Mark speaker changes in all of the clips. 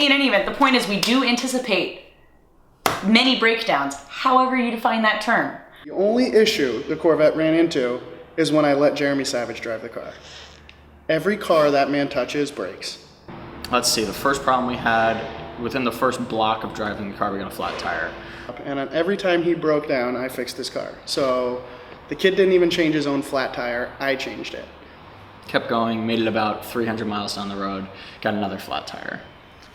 Speaker 1: in any event, the point is we do anticipate many breakdowns, however you define that term.
Speaker 2: The only issue the Corvette ran into is when I let Jeremy Savage drive the car. Every car that man touches breaks.
Speaker 3: Let's see, the first problem we had, within the first block of driving the car, we got a flat tire.
Speaker 2: And every time he broke down, I fixed his car. So the kid didn't even change his own flat tire, I changed it.
Speaker 3: Kept going, made it about 300 miles down the road, got another flat tire.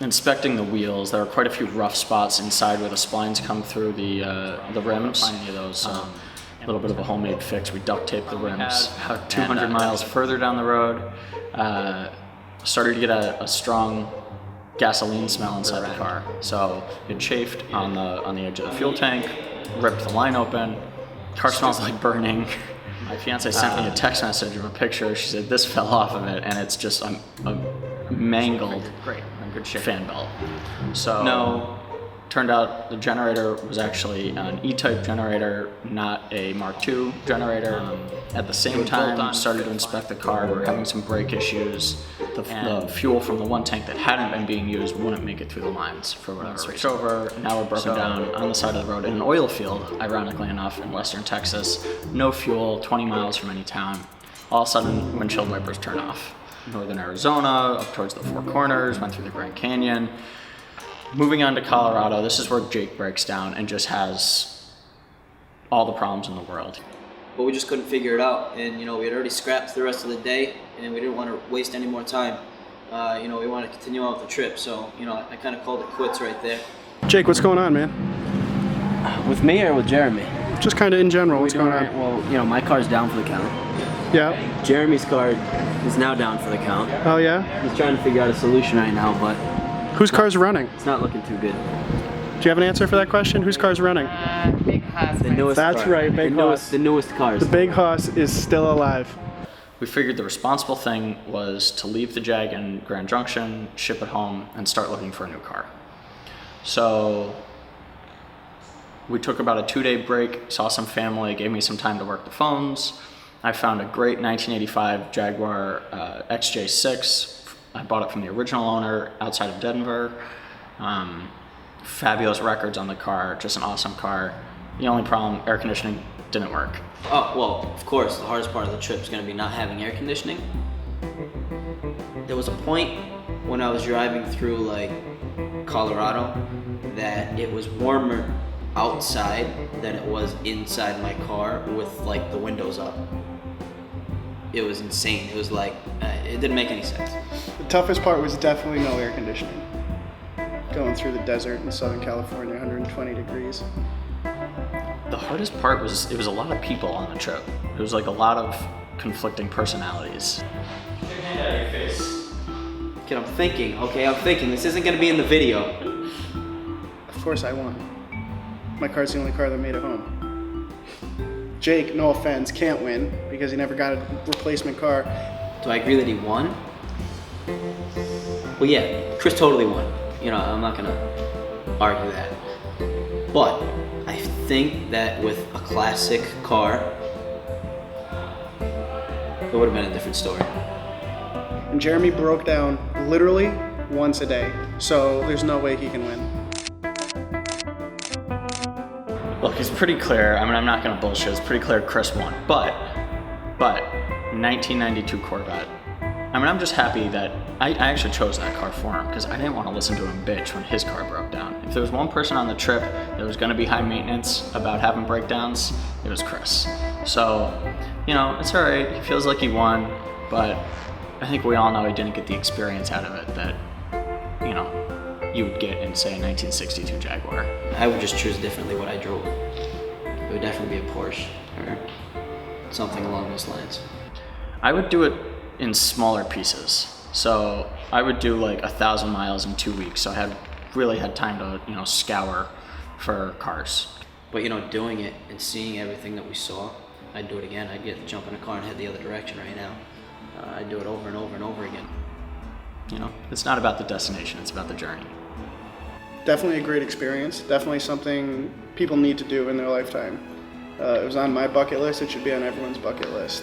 Speaker 3: Inspecting the wheels, there were quite a few rough spots inside where the splines come through the rims. Find any of those, so a little bit of a homemade fix. We duct taped the rims. About 200 miles further down the road, started to get a strong gasoline smell inside the car. So it chafed on the edge of the fuel tank, ripped the line open. Car smells like burning. My fiance sent me a text message of a picture. She said this fell off of it, and it's just a mangled good fan belt. So no, turned out the generator was actually an E-type generator, not a Mark II generator. At the same time, started to inspect the car. We were having some brake issues. The fuel from the one tank that hadn't been being used wouldn't make it through the lines for whatever reason. Switched over. Now we're broken down on the side of the road in an oil field, ironically enough, in western Texas. No fuel, 20 miles from any town. All of a sudden, windshield wipers turn off. Northern Arizona, up towards the Four Corners, went through the Grand Canyon. Moving on to Colorado, this is where Jake breaks down and just has all the problems in the world.
Speaker 4: But we just couldn't figure it out, and we had already scrapped the rest of the day, and we didn't want to waste any more time. We wanted to continue on with the trip, so I kind of called it quits right there.
Speaker 2: Jake, what's going on, man?
Speaker 5: With me or with Jeremy?
Speaker 2: Just kind of in general, what's going on?
Speaker 5: Well, my car's down for the count.
Speaker 2: Yeah.
Speaker 5: Jeremy's car is now down for the count.
Speaker 2: Oh yeah?
Speaker 5: He's trying to figure out a solution right now, but
Speaker 2: whose car's running?
Speaker 5: It's not looking too good.
Speaker 2: Do you have an answer for that question? Whose car's running?
Speaker 1: Big Haas.
Speaker 5: The newest
Speaker 2: That's
Speaker 5: car.
Speaker 2: right, Big Haas.
Speaker 5: The newest cars.
Speaker 2: The Big Haas is still alive.
Speaker 3: We figured the responsible thing was to leave the Jag in Grand Junction, ship it home, and start looking for a new car. So we took about a 2-day break, saw some family, gave me some time to work the phones. I found a great 1985 Jaguar XJ6. I bought it from the original owner outside of Denver. Fabulous records on the car, just an awesome car. The only problem, air conditioning didn't work.
Speaker 4: Oh, well, of course, the hardest part of the trip is going to be not having air conditioning. There was a point when I was driving through, Colorado, that it was warmer outside than it was inside my car with, the windows up. It was insane. It was it didn't make any sense.
Speaker 2: The toughest part was definitely no air conditioning. Going through the desert in Southern California, 120 degrees.
Speaker 3: The hardest part was, it was a lot of people on the trip. It was a lot of conflicting personalities. Get your hand out of your face.
Speaker 4: Kid, I'm thinking, this isn't gonna be in the video.
Speaker 2: Of course I won. My car's the only car that made it home. Jake, no offense, can't win because he never got a replacement car.
Speaker 4: Do I agree that he won? Well, yeah, Chris totally won. I'm not gonna argue that. But I think that with a classic car, it would have been a different story.
Speaker 2: And Jeremy broke down literally once a day, so there's no way he can win.
Speaker 3: Look, it's pretty clear. I'm not gonna bullshit. It's pretty clear Chris won. But 1992 Corvette. I'm just happy that I actually chose that car for him because I didn't want to listen to him bitch when his car broke down. If there was one person on the trip that was going to be high maintenance about having breakdowns, it was Chris. So, it's all right. He feels like he won, but I think we all know he didn't get the experience out of it that, you would get in, say, a 1962 Jaguar.
Speaker 4: I would just choose differently what I drove. It would definitely be a Porsche or something along those lines.
Speaker 3: I would do it in smaller pieces. So I would do 1,000 miles in 2 weeks. So I really had time to, scour for cars.
Speaker 4: But doing it and seeing everything that we saw, I'd do it again. I'd jump in a car and head the other direction right now. I'd do it over and over and over again.
Speaker 3: It's not about the destination, it's about the journey.
Speaker 2: Definitely a great experience. Definitely something people need to do in their lifetime. It was on my bucket list. It should be on everyone's bucket list.